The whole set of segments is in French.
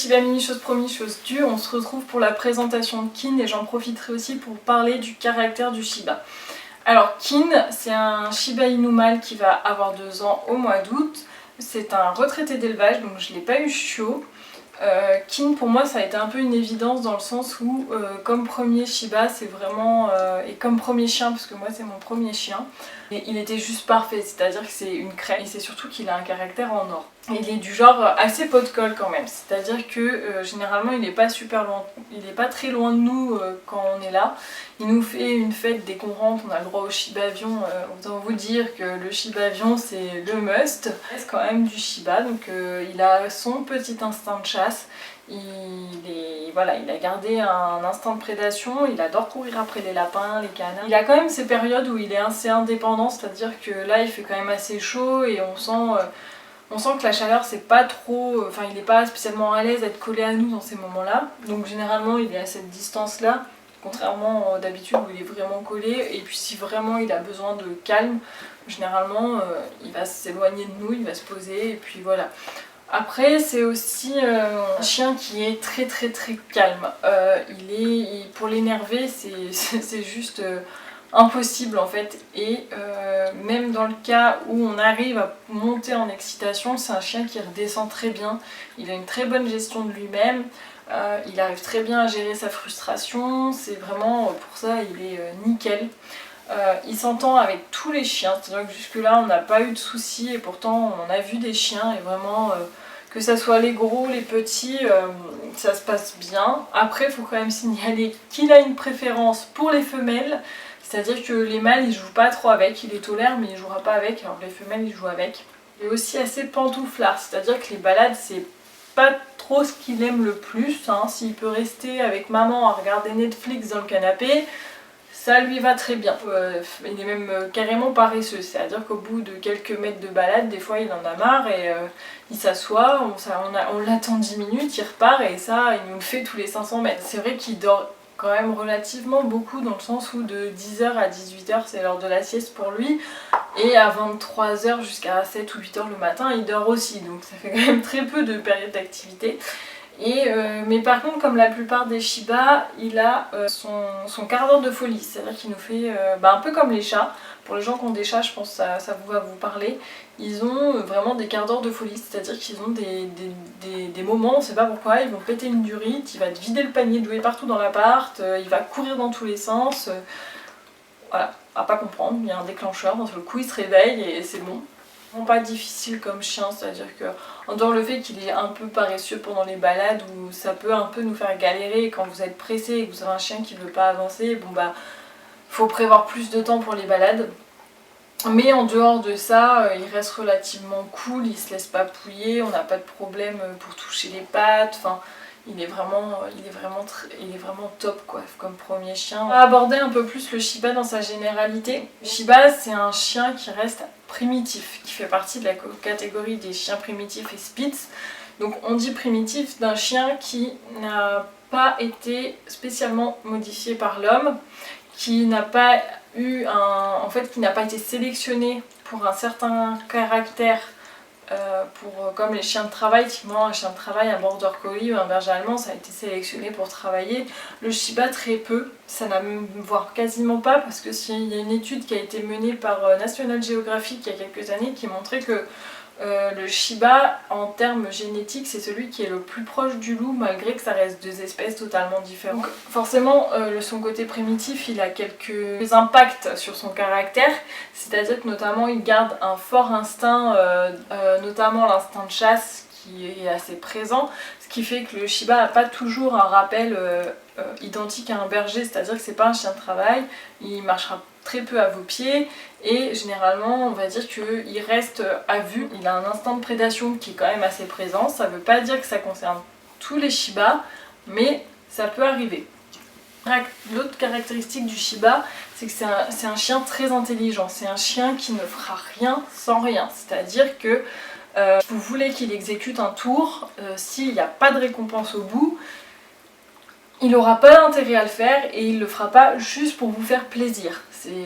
Shiba Mini, chose promise, chose due, on se retrouve pour la présentation de Kin et j'en profiterai aussi pour parler du caractère du Shiba. Alors Kin, c'est un Shiba Inu mâle qui va avoir 2 ans au mois d'août. C'est un retraité d'élevage, donc je ne l'ai pas eu chiot. Kin pour moi ça a été un peu une évidence dans le sens où comme premier Shiba c'est vraiment et comme premier chien parce que moi c'est mon premier chien et il était juste parfait, c'est-à-dire que c'est une crème et c'est surtout qu'il a un caractère en or. Et il est du genre assez pot de colle quand même, c'est-à-dire que généralement il n'est pas super loin, il n'est pas très loin de nous quand on est là. Il nous fait une fête dès qu'on rentre, on a le droit au Shiba avion, autant vous dire que le Shiba avion c'est le must. C'est quand même du Shiba, donc il a son petit instinct de chasse. Il a gardé un instinct de prédation, il adore courir après les lapins, les canards. Il a quand même ces périodes où il est assez indépendant, c'est-à-dire que là il fait quand même assez chaud et on sent que la chaleur c'est pas trop, enfin il n'est pas spécialement à l'aise d'être collé à nous dans ces moments-là. Donc généralement il est à cette distance-là, contrairement d'habitude où il est vraiment collé. Et puis si vraiment il a besoin de calme, généralement il va s'éloigner de nous, il va se poser et puis voilà. Après c'est aussi un chien qui est très calme. Pour l'énerver c'est juste impossible en fait. Et même dans le cas où on arrive à monter en excitation, c'est un chien qui redescend très bien. Il a une très bonne gestion de lui-même. Il arrive très bien à gérer sa frustration. C'est vraiment pour ça il est nickel. Il s'entend avec tous les chiens, c'est-à-dire que jusque là on n'a pas eu de soucis et pourtant on a vu des chiens et vraiment que ça soit les gros, les petits, ça se passe bien. Après il faut quand même signaler qu'il a une préférence pour les femelles, c'est-à-dire que les mâles ils jouent pas trop avec, il les tolère mais il jouera pas avec, alors les femelles ils jouent avec. Il est aussi assez pantouflard, c'est-à-dire que les balades c'est pas trop ce qu'il aime le plus, hein. S'il peut rester avec maman à regarder Netflix dans le canapé, ça lui va très bien. Il est même carrément paresseux, c'est-à-dire qu'au bout de quelques mètres de balade, des fois il en a marre et il s'assoit, on l'attend 10 minutes, il repart et ça il nous le fait tous les 500 mètres. C'est vrai qu'il dort quand même relativement beaucoup dans le sens où de 10h à 18h c'est l'heure de la sieste pour lui et à 23h jusqu'à 7 ou 8h le matin il dort aussi, donc ça fait quand même très peu de période d'activité. Mais par contre comme la plupart des Shiba, il a son quart d'heure de folie, c'est-à-dire qu'il nous fait un peu comme les chats. Pour les gens qui ont des chats, je pense que ça va vous parler. Ils ont vraiment des quarts d'heure de folie, c'est-à-dire qu'ils ont des moments, on ne sait pas pourquoi, ils vont péter une durite, il va te vider le panier de jouets partout dans l'appart, il va courir dans tous les sens. Voilà, à pas comprendre, il y a un déclencheur, d'un seul coup il se réveille et c'est bon. Pas difficile comme chien, c'est-à-dire que en dehors le fait qu'il est un peu paresseux pendant les balades où ça peut un peu nous faire galérer quand vous êtes pressé et que vous avez un chien qui ne veut pas avancer, bon bah faut prévoir plus de temps pour les balades. Mais en dehors de ça, il reste relativement cool, il se laisse pas pouiller, on n'a pas de problème pour toucher les pattes, enfin il est vraiment top quoi, comme premier chien. On va aborder un peu plus le Shiba dans sa généralité. Shiba c'est un chien qui reste primitif, qui fait partie de la catégorie des chiens primitifs et Spitz. Donc on dit primitif d'un chien qui n'a pas été spécialement modifié par l'homme, qui n'a pas qui n'a pas été sélectionné pour un certain caractère. Comme les chiens de travail, typiquement un chien de travail, un border collie ou un berger allemand, ça a été sélectionné pour travailler. Le Shiba très peu, ça n'a même voire quasiment pas, parce que il y a une étude qui a été menée par National Geographic il y a quelques années qui montrait que le Shiba en termes génétiques c'est celui qui est le plus proche du loup malgré que ça reste deux espèces totalement différentes. Donc forcément son côté primitif il a quelques impacts sur son caractère, c'est-à-dire que notamment il garde un fort instinct, notamment l'instinct de chasse qui est assez présent, ce qui fait que le Shiba n'a pas toujours un rappel identique à un berger, c'est-à-dire que c'est pas un chien de travail, il marchera très peu à vos pieds et généralement on va dire qu'il reste à vue. Il a un instinct de prédation qui est quand même assez présent, ça veut pas dire que ça concerne tous les Shiba mais ça peut arriver. L'autre caractéristique du Shiba c'est que c'est un chien très intelligent, c'est un chien qui ne fera rien sans rien, c'est-à-dire que vous voulez qu'il exécute un tour, s'il n'y a pas de récompense au bout, il n'aura pas d'intérêt à le faire et il le fera pas juste pour vous faire plaisir.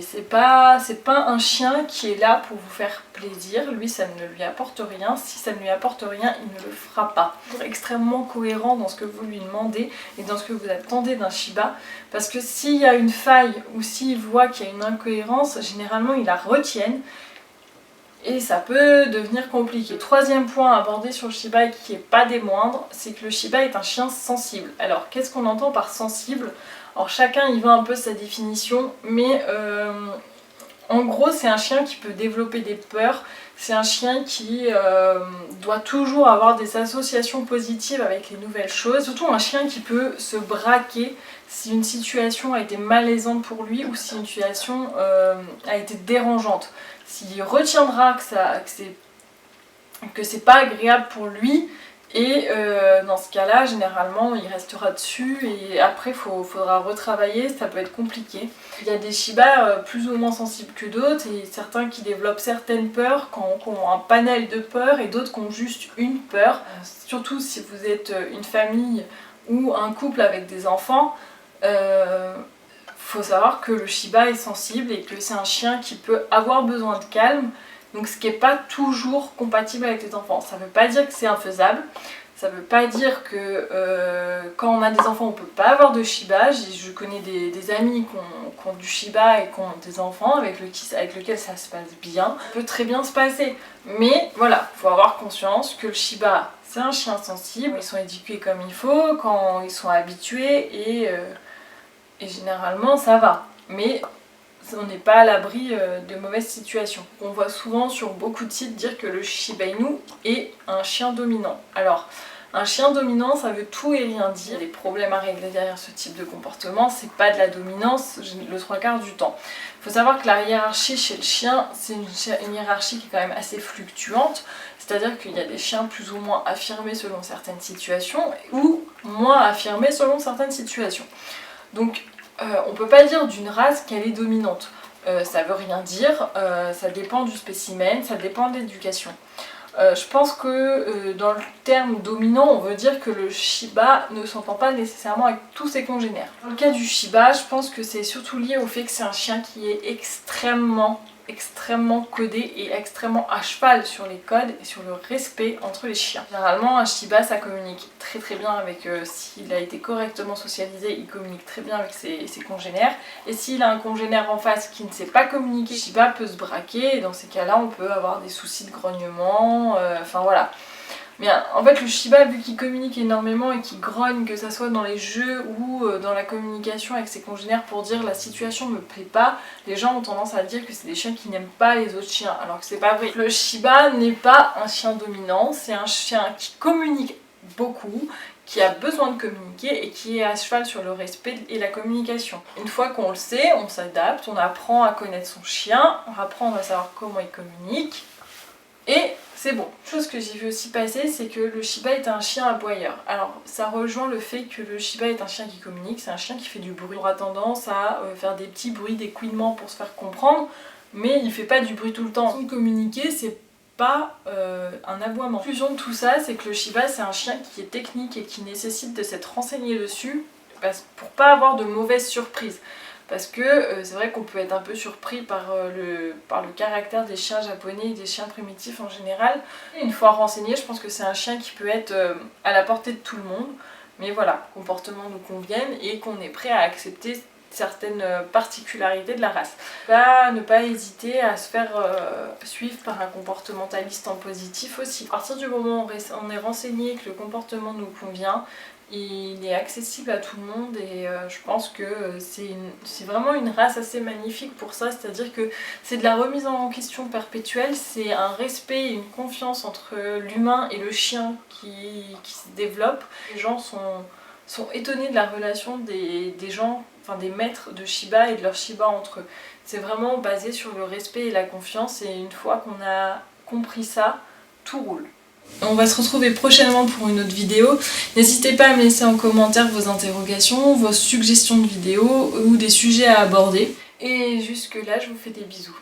C'est pas un chien qui est là pour vous faire plaisir, lui ça ne lui apporte rien, si ça ne lui apporte rien, il ne le fera pas. Il est extrêmement cohérent dans ce que vous lui demandez et dans ce que vous attendez d'un Shiba, parce que s'il y a une faille ou s'il voit qu'il y a une incohérence, généralement il la retienne et ça peut devenir compliqué. Troisième point à aborder sur le Shiba et qui n'est pas des moindres, c'est que le Shiba est un chien sensible. Alors qu'est-ce qu'on entend par sensible ? Alors chacun y voit un peu sa définition, mais en gros c'est un chien qui peut développer des peurs, c'est un chien qui doit toujours avoir des associations positives avec les nouvelles choses, surtout un chien qui peut se braquer si une situation a été malaisante pour lui ou si une situation a été dérangeante. S'il retiendra que c'est pas agréable pour lui, et dans ce cas-là, généralement, il restera dessus et après, faudra retravailler, ça peut être compliqué. Il y a des Shiba plus ou moins sensibles que d'autres et certains qui développent certaines peurs, qui ont un panel de peurs et d'autres qui ont juste une peur. Surtout si vous êtes une famille ou un couple avec des enfants, faut savoir que le Shiba est sensible et que c'est un chien qui peut avoir besoin de calme. Donc ce qui n'est pas toujours compatible avec les enfants. Ça ne veut pas dire que c'est infaisable, ça ne veut pas dire que quand on a des enfants on ne peut pas avoir de Shiba. Je connais des amis qui ont du Shiba et qui ont des enfants avec lesquels ça se passe bien. Ça peut très bien se passer, mais voilà, il faut avoir conscience que le Shiba c'est un chien sensible, ils sont éduqués comme il faut, quand ils sont habitués et généralement ça va. Mais on n'est pas à l'abri de mauvaises situations. On voit souvent sur beaucoup de sites dire que le Shiba Inu est un chien dominant. Alors, un chien dominant, ça veut tout et rien dire. Il y a des problèmes à régler derrière ce type de comportement, c'est pas de la dominance le 3/4 du temps. Il faut savoir que la hiérarchie chez le chien, c'est une hiérarchie qui est quand même assez fluctuante, c'est-à-dire qu'il y a des chiens plus ou moins affirmés selon certaines situations ou moins affirmés selon certaines situations. Donc, on peut pas dire d'une race qu'elle est dominante. Ça veut rien dire, ça dépend du spécimen, ça dépend de l'éducation. Je pense que dans le terme dominant, on veut dire que le Shiba ne s'entend pas nécessairement avec tous ses congénères. Dans le cas du Shiba, je pense que c'est surtout lié au fait que c'est un chien qui est extrêmement codé et extrêmement à cheval sur les codes et sur le respect entre les chiens. Généralement un Shiba ça communique très bien avec, s'il a été correctement socialisé, il communique très bien avec ses congénères, et s'il a un congénère en face qui ne sait pas communiquer, le Shiba peut se braquer et dans ces cas là on peut avoir des soucis de grognement, enfin voilà. Mais en fait le Shiba, vu qu'il communique énormément et qu'il grogne, que ça soit dans les jeux ou dans la communication avec ses congénères pour dire la situation me plaît pas, les gens ont tendance à dire que c'est des chiens qui n'aiment pas les autres chiens, alors que c'est pas vrai. Le Shiba n'est pas un chien dominant, c'est un chien qui communique beaucoup, qui a besoin de communiquer et qui est à cheval sur le respect et la communication. Une fois qu'on le sait, on s'adapte, on apprend à connaître son chien, on apprend à savoir comment il communique et c'est bon. Une chose que j'ai vu aussi passer, c'est que le Shiba est un chien aboyeur. Alors ça rejoint le fait que le Shiba est un chien qui communique, c'est un chien qui fait du bruit. On aura tendance à faire des petits bruits, des couinements pour se faire comprendre, mais il fait pas du bruit tout le temps. Sans communiquer, c'est pas un aboiement. La conclusion de tout ça, c'est que le Shiba c'est un chien qui est technique et qui nécessite de s'être renseigné dessus pour pas avoir de mauvaises surprises. Parce que c'est vrai qu'on peut être un peu surpris par le caractère des chiens japonais et des chiens primitifs en général. Une fois renseigné, je pense que c'est un chien qui peut être à la portée de tout le monde. Mais voilà, comportement nous convienne et qu'on est prêt à accepter certaines particularités de la race. Ne pas hésiter à se faire suivre par un comportementaliste en positif aussi. À partir du moment où on est renseigné que le comportement nous convient, il est accessible à tout le monde et je pense que c'est vraiment une race assez magnifique pour ça, c'est-à-dire que c'est de la remise en question perpétuelle, c'est un respect et une confiance entre l'humain et le chien qui se développe. Les gens sont étonnés de la relation des gens, enfin des maîtres de Shiba et de leur Shiba entre eux. C'est vraiment basé sur le respect et la confiance et une fois qu'on a compris ça, tout roule. On va se retrouver prochainement pour une autre vidéo. N'hésitez pas à me laisser en commentaire vos interrogations, vos suggestions de vidéos ou des sujets à aborder. Et jusque là, je vous fais des bisous.